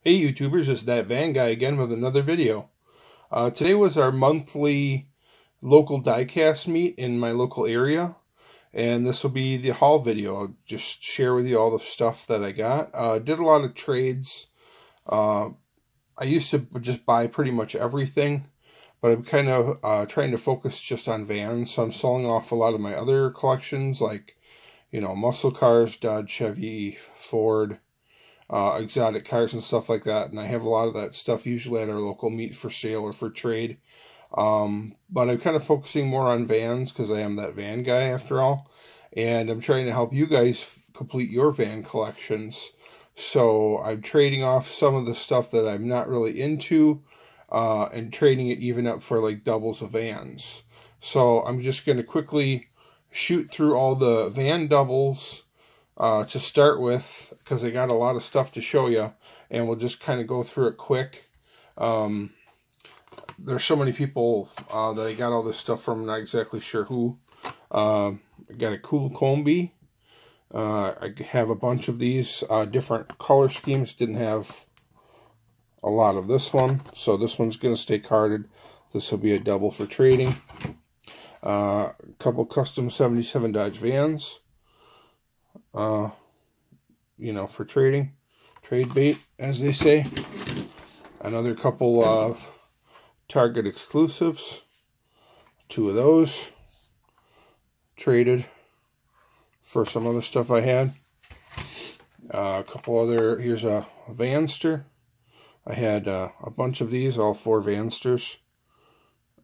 Hey YouTubers, it's that van guy again with another video. Today was our monthly local diecast meet in my local area, and this will be the haul video. I'll just share with you all the stuff that I got. Did a lot of trades. I used to just buy pretty much everything, but I'm kind of trying to focus just on vans, so I'm selling off a lot of my other collections, like, muscle cars, Dodge, Chevy, Ford, exotic cars and stuff like that, and I have a lot of that stuff usually at our local meet for sale or for trade. But I'm kind of focusing more on vans because I am that van guy after all, and I'm trying to help you guys complete your van collections. So I'm trading off some of the stuff that I'm not really into, and trading it even up for like doubles of vans. So I'm just going to quickly shoot through all the van doubles to start with, because I got a lot of stuff to show you, and we'll just kind of go through it quick. There's so many people that I got all this stuff from, not exactly sure who. I got a cool combi. I have a bunch of these different color schemes. Didn't have a lot of this one, so this one's going to stay carded. This will be a double for trading. A couple custom 77 Dodge vans. For trading, trade bait, as they say. Another couple of Target exclusives, 2 of those traded for some other stuff I had. A couple other, here's a Vanster. I had a bunch of these, all 4 Vansters,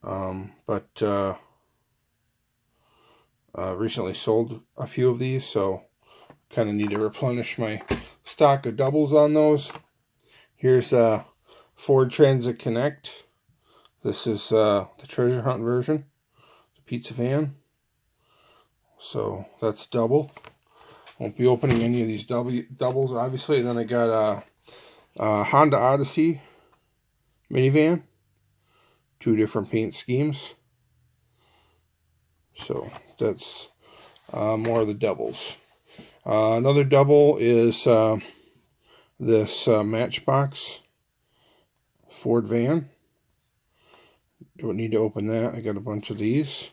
but recently sold a few of these, so kind of need to replenish my stock of doubles on those. Here's a Ford Transit Connect. This is the treasure hunt version, the pizza van. So that's double. Won't be opening any of these doubles, obviously. And then I got a Honda Odyssey minivan, 2 different paint schemes. So that's more of the doubles. Another double is this Matchbox Ford van. Don't need to open that. I got a bunch of these.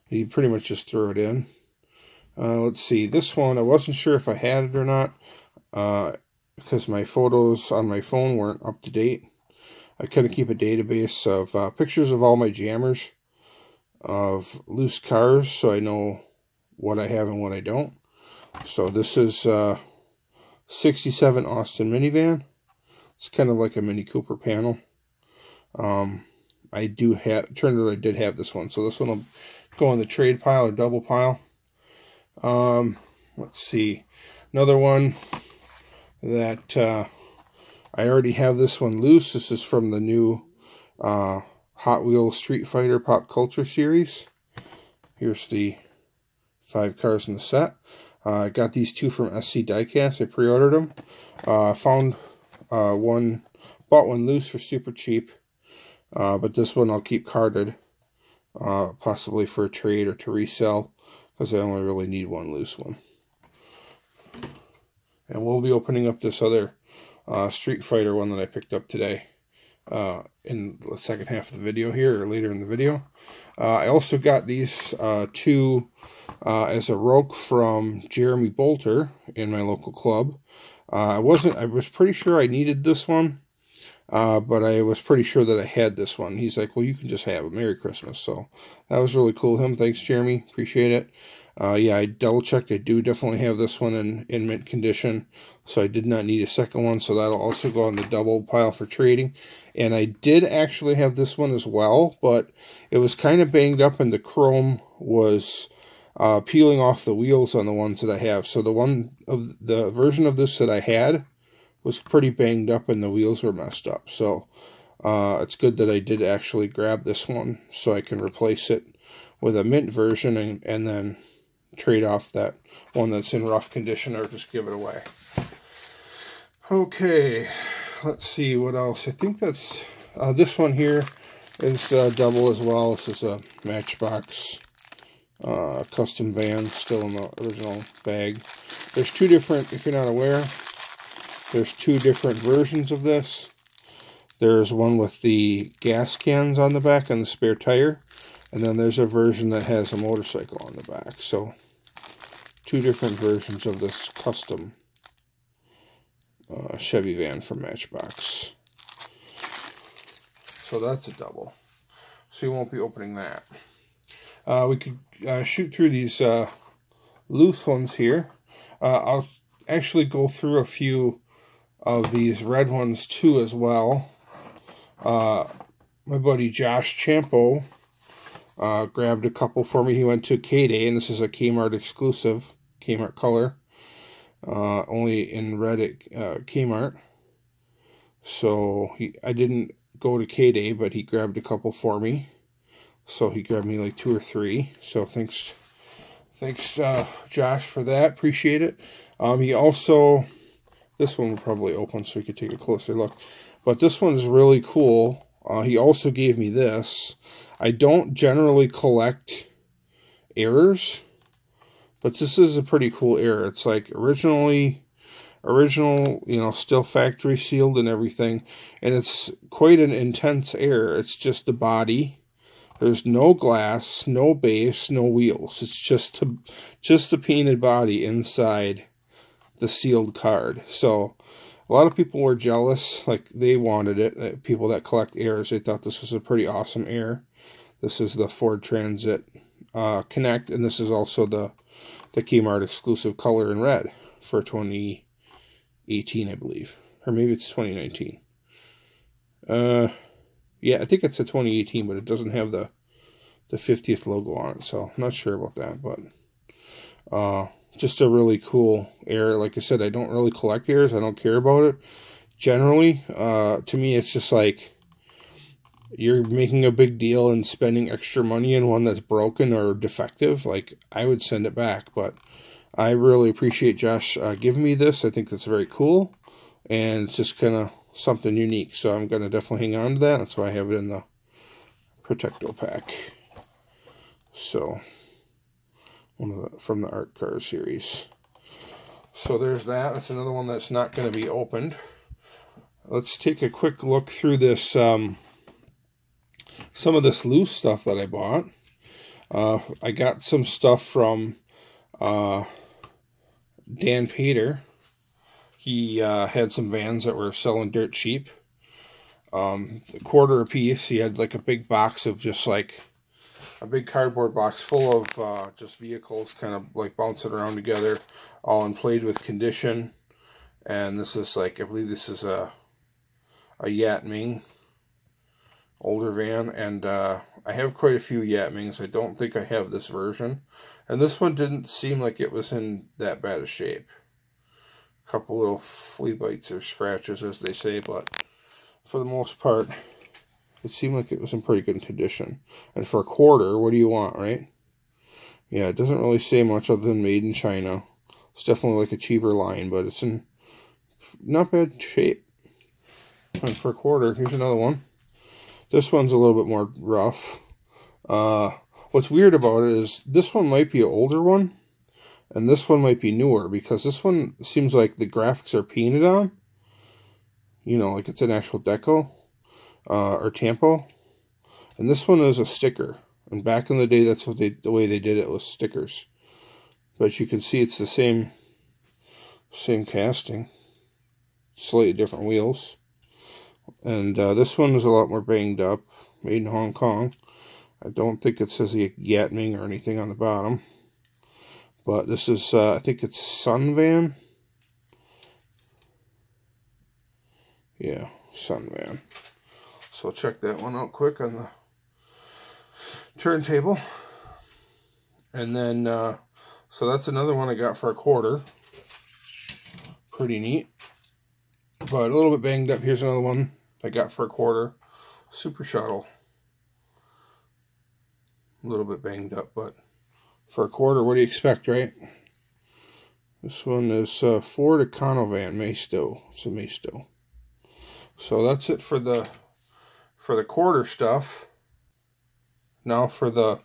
You pretty much just throw it in. Let's see. This one, I wasn't sure if I had it or not, because my photos on my phone weren't up to date. I kind of keep a database of pictures of all my jammers of loose cars, so I know what I have and what I don't. So this is 67 Austin minivan. It's kind of like a Mini Cooper panel. I did have this one, so this one will go in the trade pile or double pile. Let's see, another one that I already have this one loose. This is from the new Hot Wheels Street Fighter Pop Culture series. Here's the 5 cars in the set. I got these 2 from SC Diecast. I pre-ordered them. Found bought one loose for super cheap. But this one I'll keep carded, possibly for a trade or to resell, because I only really need 1 loose one. And we'll be opening up this other Street Fighter one that I picked up today in the second half of the video here, or later in the video. I also got these 2 as a rogue from Jeremy Bolter in my local club. I was pretty sure I needed this one, but I was pretty sure that I had this one. He's like, well, you can just have it. Merry Christmas. So that was really cool of him. Thanks, Jeremy. Appreciate it. Yeah, I double-checked. I do definitely have this one in mint condition, so I did not need a second one, so that'll also go on the double pile for trading. And I did actually have this one as well, but it was kind of banged up, and the chrome was peeling off the wheels on the ones that I have. So the version of this that I had was pretty banged up, and the wheels were messed up. So it's good that I did actually grab this one, so I can replace it with a mint version, and then trade off that one that's in rough condition, or just give it away. Okay, let's see what else. I think that's this one here is double as well. This is a Matchbox custom van, still in the original bag. There's 2 different, if you're not aware, There's two different versions of this. There's one with the gas cans on the back and the spare tire. And then there's a version that has a motorcycle on the back. So, two different versions of this custom Chevy van from Matchbox. So that's a double. So you won't be opening that. We could shoot through these loose ones here. I'll actually go through a few of these red ones too as well. My buddy Josh Champo grabbed a couple for me. He went to K-Day, and this is a Kmart exclusive, Kmart color. Only in red at Kmart. So I didn't go to K-Day, but he grabbed a couple for me. So he grabbed me like 2 or 3. So thanks Josh for that. Appreciate it. He also, this one will probably open so we could take a closer look. But this one's really cool. He also gave me this. I don't generally collect errors, but this is a pretty cool error. It's like original, you know, still factory sealed and everything. And it's quite an intense error. It's just the body. There's no glass, no base, no wheels. It's just the painted body inside the sealed card. So a lot of people were jealous, like they wanted it. People that collect errors, they thought this was a pretty awesome error. This is the Ford Transit Connect, and this is also the Kmart exclusive color in red for 2018, I believe, or maybe it's 2019. Yeah, I think it's a 2018, but it doesn't have the 50th logo on it, so I'm not sure about that, but just a really cool error. Like I said, I don't really collect errors. I don't care about it. Generally, to me, it's just like you're making a big deal and spending extra money in one that's broken or defective. Like, I would send it back, but I really appreciate Josh giving me this. I think that's very cool, and it's just kind of something unique, so I'm going to definitely hang on to that. That's why I have it in the Protecto pack. So, from the Art Cars series. So there's that. That's another one that's not going to be opened. Let's take a quick look through this, some of this loose stuff that I bought. I got some stuff from Dan Pater. He had some vans that were selling dirt cheap. A quarter a piece. He had like a big box of just like a big cardboard box full of just vehicles kind of like bouncing around together, all in played with condition. And this is like, I believe this is a Yatming older van, and I have quite a few Yatmings. I don't think I have this version, and this one didn't seem like it was in that bad a shape. A couple little flea bites or scratches, as they say, but for the most part it seemed like it was in pretty good condition. And for a quarter, what do you want, right? Yeah, it doesn't really say much other than made in China. It's definitely like a cheaper line, but it's in not bad shape. And for a quarter, here's another one. This one's a little bit more rough. What's weird about it is this one might be an older one, and this one might be newer, because this one seems like the graphics are painted on. You know, like it's an actual deco. Or tampo, and this one is a sticker. And back in the day, that's what the way they did it was stickers. But you can see it's the same casting, slightly different wheels. And this one is a lot more banged up, made in Hong Kong. I don't think it says Yatming or anything on the bottom. But this is, I think it's Sun Van. Yeah, Sun Van. So check that one out quick on the turntable. And then, so that's another one I got for a quarter. Pretty neat. But a little bit banged up. Here's another one I got for a quarter. Super Shuttle. A little bit banged up, but for a quarter, what do you expect, right? This one is Ford Econovan Maisto. It's a Maisto. So that's it for the quarter stuff. Now for the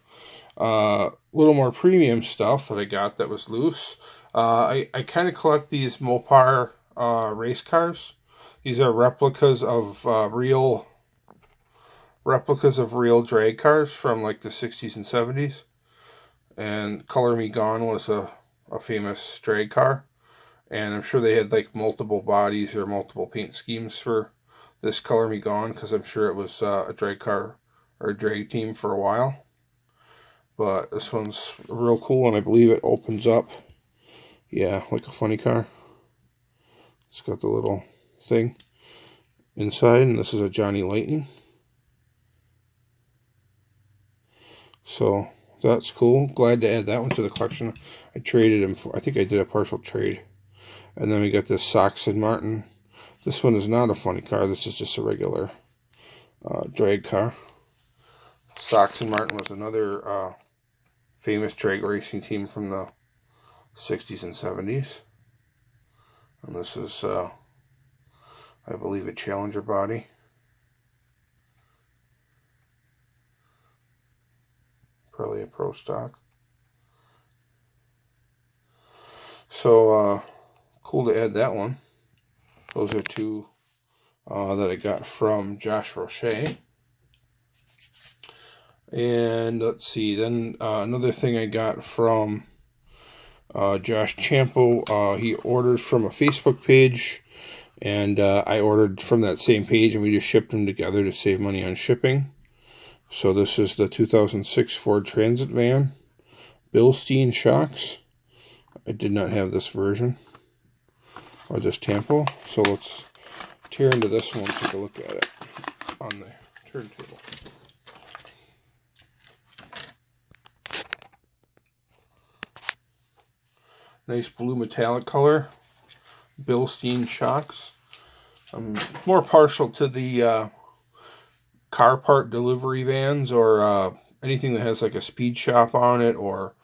little more premium stuff that I got that was loose. I kind of collect these Mopar race cars. These are replicas of real drag cars from like the 60s and 70s. And Color Me Gone was a famous drag car. And I'm sure they had like multiple bodies or multiple paint schemes for this Color Me Gone, because I'm sure it was a drag car or a drag team for a while. But this one's real cool, and I believe it opens up, yeah, like a funny car. It's got the little thing inside, and this is a Johnny Lightning. So that's cool. Glad to add that one to the collection. I traded him for, I think I did a partial trade. And then we got this Sox and Martin. This one is not a funny car. This is just a regular drag car. Sox and Martin was another famous drag racing team from the 60s and 70s. And this is, I believe, a Challenger body. Probably a pro stock. So, cool to add that one. Those are two that I got from Josh Roche. And let's see, then another thing I got from Josh Champo. He ordered from a Facebook page, and I ordered from that same page, and we just shipped them together to save money on shipping. So this is the 2006 Ford Transit van, Bilstein shocks. I did not have this version, or this Tampo. So let's tear into this one and take a look at it on the turntable. Nice blue metallic color, Bilstein shocks. I'm more partial to the car part delivery vans, or anything that has like a speed shop on it, or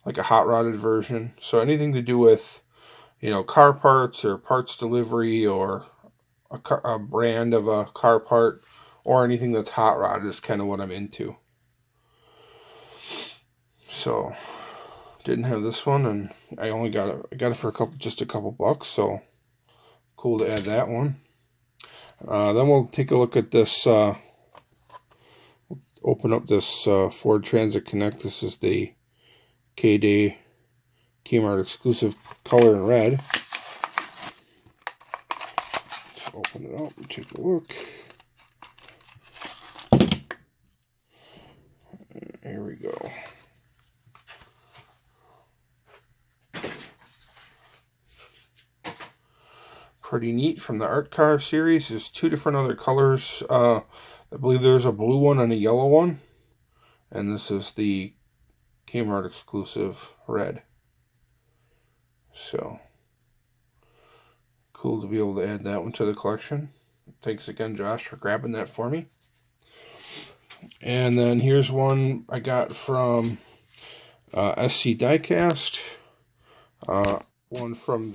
like a hot rodded version. So anything to do with, you know, car parts or parts delivery, or a brand of a car part, or anything that's hot rodded is kind of what I'm into. So didn't have this one, and I only got it. I got it for just a couple bucks. So cool to add that one. Then we'll take a look at this. Open up this Ford Transit Connect. This is the K-Day Kmart exclusive color in red. Let's open it up and take a look. Here we go. Pretty neat, from the Art Car series. There's two different other colors. I believe there's a blue one and a yellow one. And this is the Kmart exclusive red. So cool to be able to add that one to the collection. Thanks again, Josh, for grabbing that for me. And then here's one I got from SC Diecast. One from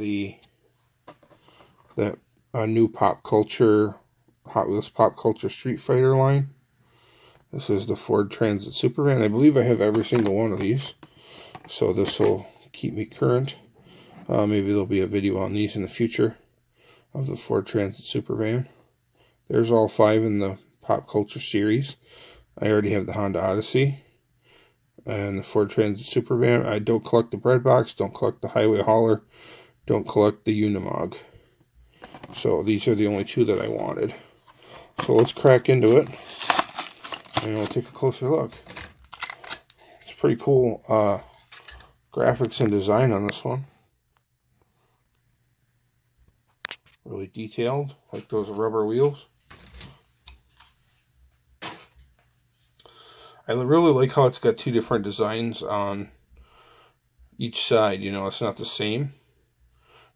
that new Pop Culture, Hot Wheels Pop Culture Street Fighter line. This is the Ford Transit Supervan. I believe I have every single one of these, so this will keep me current. Maybe there'll be a video on these in the future of the Ford Transit Supervan. There's all 5 in the Pop Culture series. I already have the Honda Odyssey and the Ford Transit Supervan. I don't collect the bread box, don't collect the Highway Hauler, don't collect the Unimog. So these are the only 2 that I wanted. So let's crack into it, and we'll take a closer look. It's pretty cool graphics and design on this one. Really detailed, like those rubber wheels. I really like how it's got 2 different designs on each side. You know, it's not the same.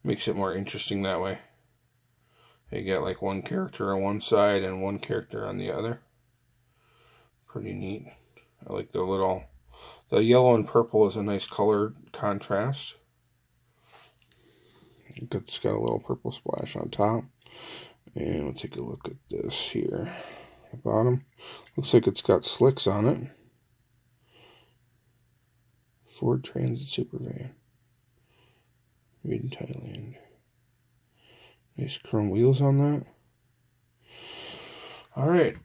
Makes it more interesting that way. You got like one character on one side and one character on the other. Pretty neat. I like the yellow and purple is a nice color contrast. It's got a little purple splash on top. And we'll take a look at this here. The bottom. Looks like it's got slicks on it. Ford Transit Supervan. Made in Thailand. Nice chrome wheels on that. Alright,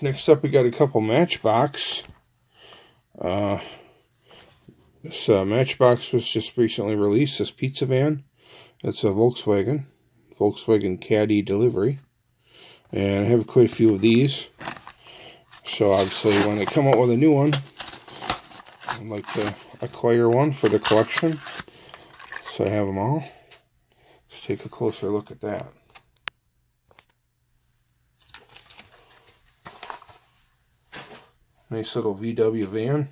next up we got a couple Matchbox. This Matchbox was just recently released, this pizza van. It's a Volkswagen Caddy delivery. And I have quite a few of these. So obviously when they come out with a new one, I'd like to acquire one for the collection. So I have them all. Let's take a closer look at that. Nice little VW van.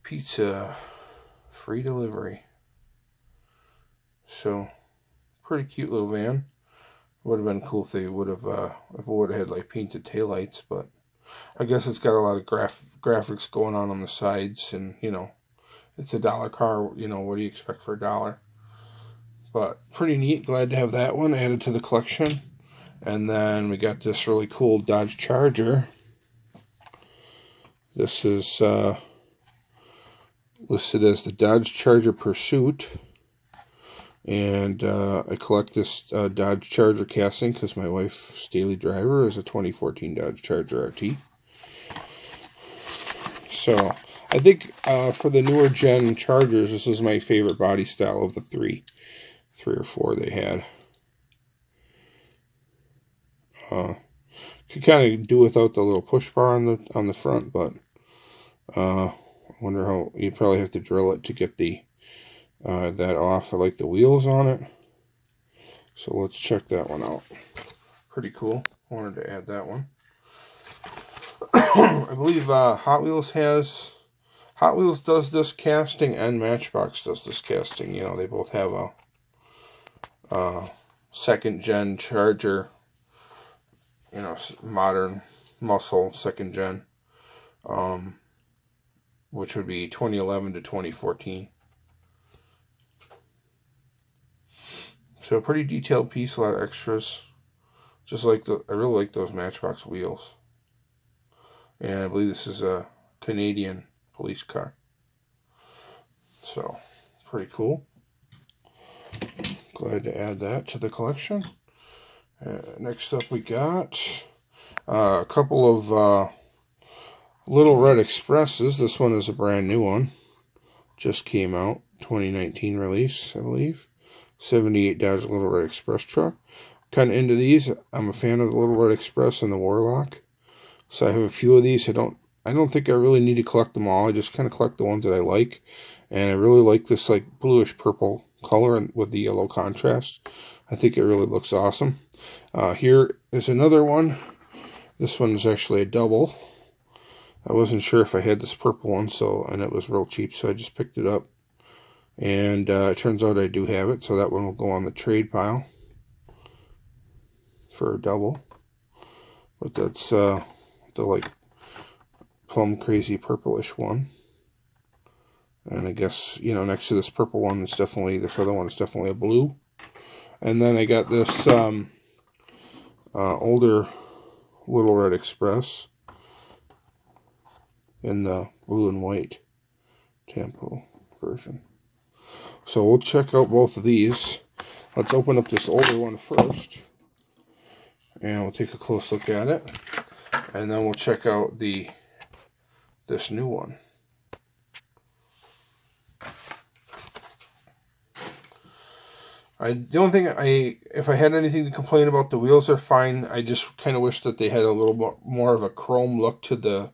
Pizza free delivery. So pretty cute little van. Would have been cool if they would have if it would have had like painted taillights, but I guess it's got a lot of graphics going on the sides, and you know, it's a $1 car, you know, what do you expect for $1? But pretty neat. Glad to have that one added to the collection. And then we got this really cool Dodge Charger. This is listed as the Dodge Charger Pursuit. And I collect this Dodge Charger casting because my wife's daily driver is a 2014 Dodge Charger RT. So I think for the newer gen Chargers, this is my favorite body style of the three or four they had. Could kind of do without the little push bar on the front, but I wonder how you'd probably have to drill it to get the that off. I like the wheels on it, so let's check that one out. Pretty cool. Wanted to add that one. I believe Hot Wheels does this casting, and Matchbox does this casting. You know, they both have a second gen Charger. You know, modern muscle second gen, which would be 2011 to 2014. So a pretty detailed piece, a lot of extras. Just like I really like those Matchbox wheels. And I believe this is a Canadian police car. So pretty cool. Glad to add that to the collection. Next up we got a couple of Little Red Expresses. This one is a brand new one. Just came out. 2019 release, I believe. 78 Dodge Little Red Express truck. Kind of into these. I'm a fan of the Little Red Express and the Warlock. So I have a few of these. I don't think I really need to collect them all. I just kind of collect the ones that I like. And I really like this like bluish purple color with the yellow contrast. I think it really looks awesome. Here is another one. This one is actually a double. I wasn't sure if I had this purple one, and it was real cheap, so I just picked it up. And it turns out I do have it, so that one will go on the trade pile for a double. But that's the like plum crazy purplish one. And I guess, you know, next to this purple one, it's definitely, this other one is definitely a blue. And then I got this older Little Red Express in the blue and white Tampo version. So we'll check out both of these. Let's open up this older one first. And we'll take a close look at it. And then we'll check out this new one. The only thing if I had anything to complain about, the wheels are fine. I just kind of wish that they had a little more of a chrome look to the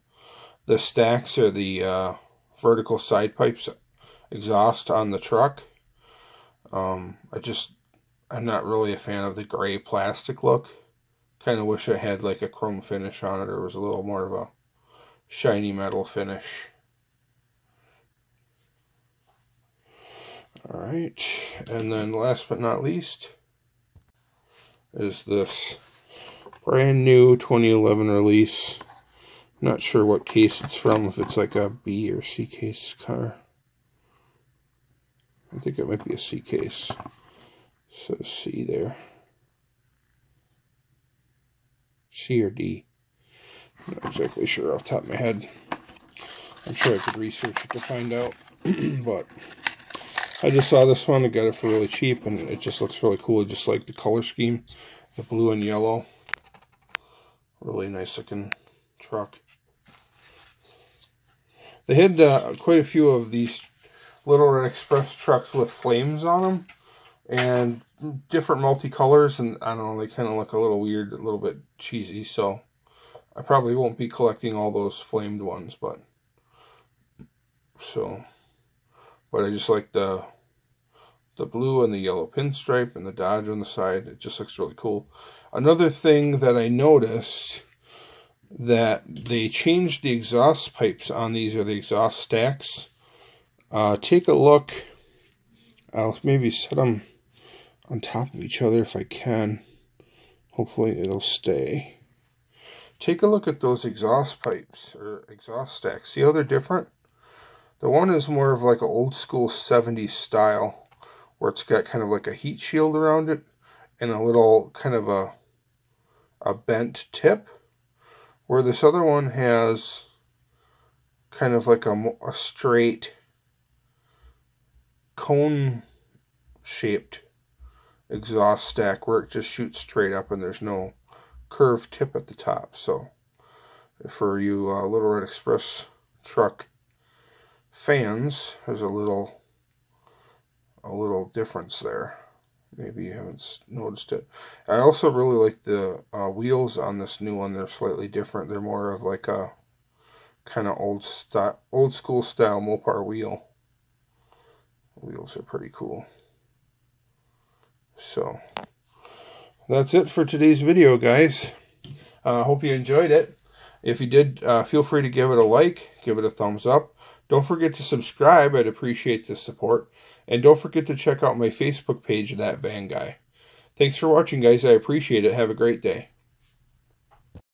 stacks or the vertical side pipes exhaust on the truck. I'm not really a fan of the gray plastic look. Kind of wish I had like a chrome finish on it, or was a little more of a shiny metal finish. Alright, and then last but not least is this brand new 2011 release. Not sure what case it's from, if it's like a B or C case car. I think it might be a C case. It says C there. C or D. I'm not exactly sure off the top of my head. I'm sure I could research it to find out. But I just saw this one. I got it for really cheap, and it just looks really cool. I just like the color scheme, the blue and yellow. Really nice looking truck. They had quite a few of these Little Red Express trucks with flames on them, and different multicolors, and I don't know, they kind of look a little weird, a little bit cheesy, so I probably won't be collecting all those flamed ones, but I just like the blue and the yellow pinstripe and the Dodge on the side. It just looks really cool. Another thing that I noticed, that they changed the exhaust pipes on these, or the exhaust stacks. Take a look. I'll maybe set them on top of each other if I can. Hopefully it'll stay. Take a look at those exhaust pipes, or exhaust stacks. See how they're different? The one is more of like an old school 70s style, where it's got kind of like a heat shield around it, and a little kind of a bent tip, where this other one has kind of like a straight cone shaped exhaust stack, where it just shoots straight up and there's no curved tip at the top. So for you Little Red Express truck fans, there's a little difference there. Maybe you haven't noticed it. I also really like the wheels on this new one. They're slightly different. They're more of like a kind of old school style Mopar wheel. Wheels are pretty cool. So that's it for today's video, guys. Hope you enjoyed it. If you did, feel free to give it a like, give it a thumbs up. Don't forget to subscribe. I'd appreciate the support. And don't forget to check out my Facebook page, That Van Guy. Thanks for watching, guys. I appreciate it. Have a great day.